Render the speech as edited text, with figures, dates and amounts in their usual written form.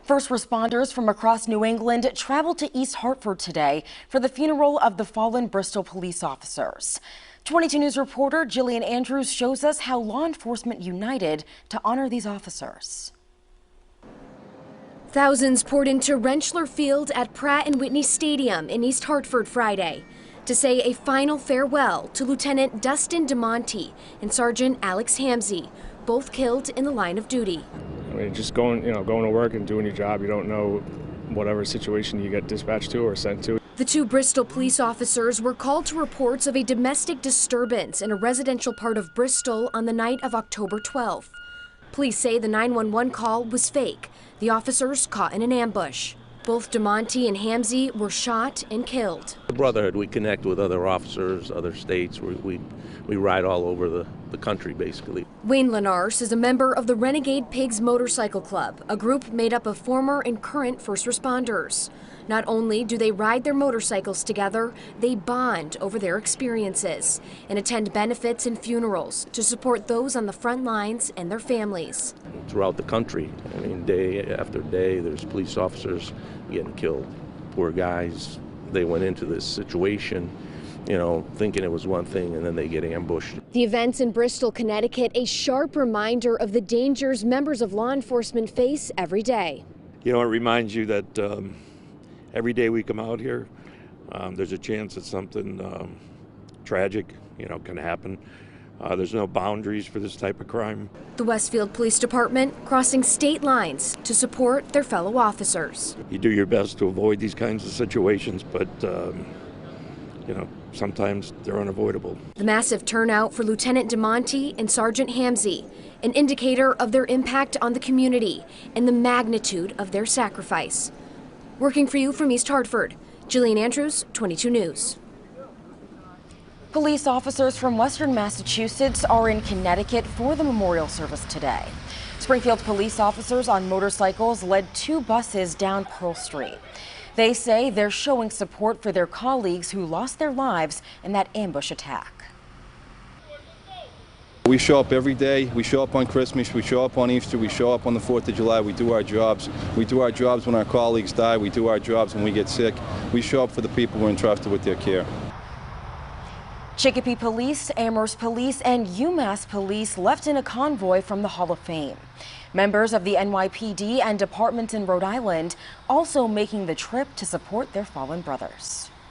First responders from across New England traveled to East Hartford today for the funeral of the fallen Bristol police officers. 22 News reporter Jillian Andrews shows us how law enforcement united to honor these officers. Thousands poured into Rentschler Field at Pratt & Whitney Stadium in East Hartford Friday to say a final farewell to Lieutenant Dustin DeMonte and Sergeant Alex Hamzy, both killed in the line of duty. I mean, just going to work and doing your job. You don't know whatever situation you get dispatched to or sent to. The two Bristol police officers were called to reports of a domestic disturbance in a residential part of Bristol on the night of October 12th. Police say the 911 call was fake. The officers caught in an ambush. Both DeMonte and Hamzy were shot and killed. The Brotherhood, we connect with other officers, other states. We ride all over the country, basically. Wayne Lenars is a member of the Renegade Pigs Motorcycle Club, a group made up of former and current first responders. Not only do they ride their motorcycles together, they bond over their experiences and attend benefits and funerals to support those on the front lines and their families. Throughout the country, I mean, day after day, there's police officers getting killed. Poor guys, they went into this situation, thinking it was one thing, and then they get ambushed. The events in Bristol, Connecticut, a sharp reminder of the dangers members of law enforcement face every day. It reminds you that every day we come out here, there's a chance that something tragic, can happen. There's no boundaries for this type of crime. The Westfield Police Department crossing state lines to support their fellow officers. You do your best to avoid these kinds of situations, but sometimes they're unavoidable. The massive turnout for Lieutenant DeMonte and Sergeant Hamzy, an indicator of their impact on the community and the magnitude of their sacrifice. Working for you from East Hartford, Jillian Andrews, 22 News. Police officers from Western Massachusetts are in Connecticut for the memorial service today. Springfield police officers on motorcycles led two buses down Pearl Street. They say they're showing support for their colleagues who lost their lives in that ambush attack. We show up every day. We show up on Christmas. We show up on Easter. We show up on the 4th of July. We do our jobs. We do our jobs when our colleagues die. We do our jobs when we get sick. We show up for the people we're entrusted with their care. Chicopee Police, Amherst Police, and UMass Police left in a convoy from the Hall of Fame. Members of the NYPD and departments in Rhode Island also making the trip to support their fallen brothers.